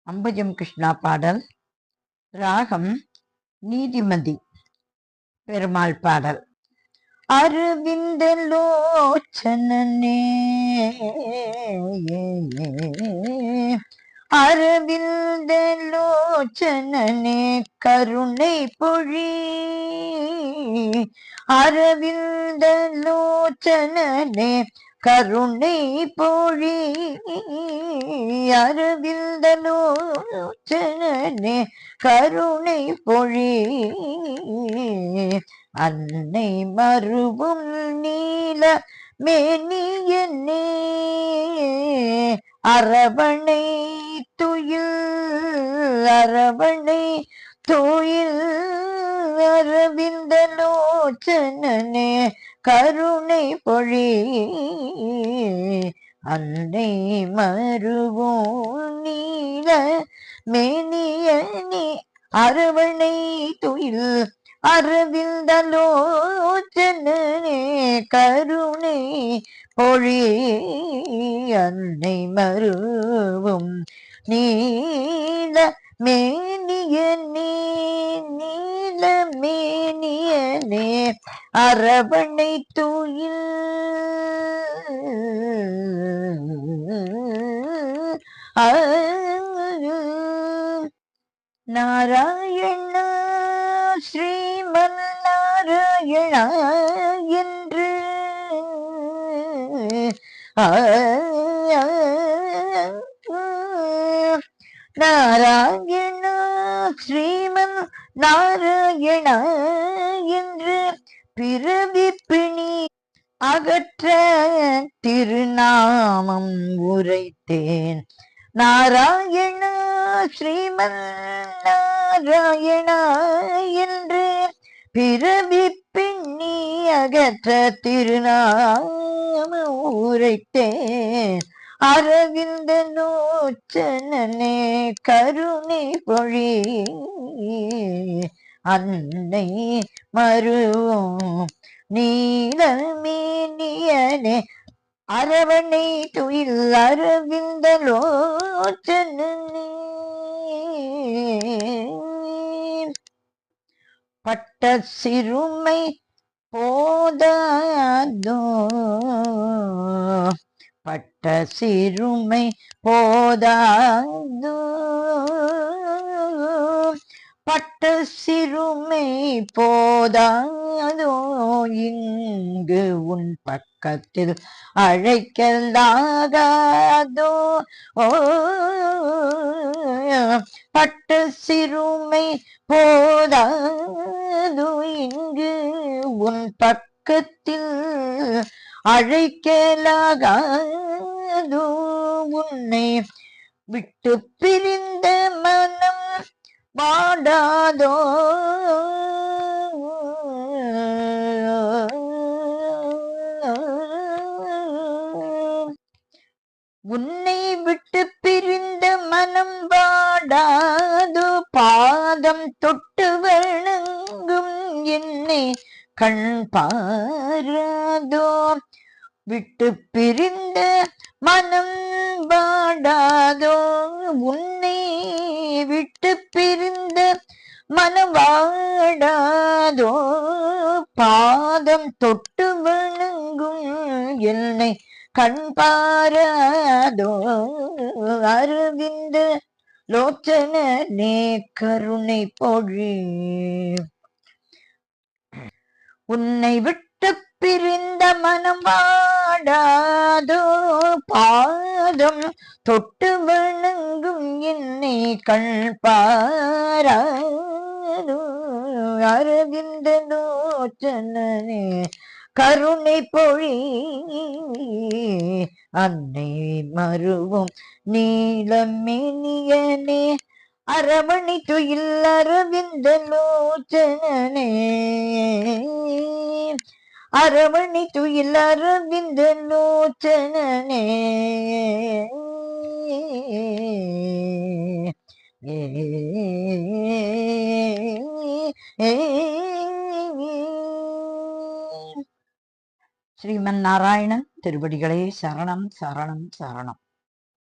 அம்புஜம் கிருஷ்ணா பாடல். ராகம் நீதிமதி. பெருமாள் பாடல். அரவிந்த லோச்சனனே அரவிந்த லோச்சனனே கருணை பொழி அரவிந்த லோச்சனனே கருணை பொழி அரவிந்த லோச்சனனே கருணை பொழி அன்னை மருவும் நீல மேனியனே அரவணை துயில் அரவணை துயில் அரவிந்த லோச்சனனே கருணை பொழி அன்னை மருவும் நீல மேனியனே அரவணை துயில் அரவிந்த லோச்சனனே கருணை பொழி அன்னை மருவும் நீல மேனியனே நீல மேனியனே அரவணை துயில் நாராயண ஸ்ரீமன் நாராயண என்று நாராயண ஸ்ரீமன் நாராயண என்று பிறவி பிணி அகற்ற திருநாமம் உரைத்தேன். நாராயண ஸ்ரீமன் நாராயண என்று பிறவி பின்னி அகற்ற திருநாமம் உரைத்தேன். அரவிந்த லோச்சனனே கருணை பொழி அன்னை மருவும் நீலமேனியனே அரவணை துயில் அரவிந்த லோச்சனனே பட்ட சிறுமை போதாதோ பட்ட சிறுமை போதாதோ பட்ட சிறுமை போதாதோ இங்கு உன் பக்கத்தில் அழைக்கலாகாதோ பட்ட சிறுமை போதாதோ இங்கு உன் பக்கத்தில் அழைக்கலாகாதோ உன்னை விட்டு பிரிந்த மனம் வாடாதோ உன்னை விட்டு பிரிந்த மனம் வாடாதோ பாதம் தொட்டு வணங்கும் என்னை கண் பாராதோ விட்டு பிரிந்த மனம் வாடாதோ உன்னை விட்டு பிரிந்த மனம் வாடாதோ பாதம் தொட்டு வணங்கும் என்னை கண் பாராதோ அரவிந்த லோச்சனனே கருணை பொழி உன்னை விட்டு பிரிந்த மனம் வாடாதோ பாதம் தொட்டு வணங்கும் என்னை கண் பாராதோ அரவிந்த லோச்சனனே கருணை பொழி அன்னை மருவும் நீலமேனியனே அரவணை துயில் அரவிந்த லோச்சனனே அரவணை துயில் அரவிந்த லோச்சனனே ஸ்ரீமன் நாராயணன் திருவடிகளே சரணம் சரணம் சரணம்.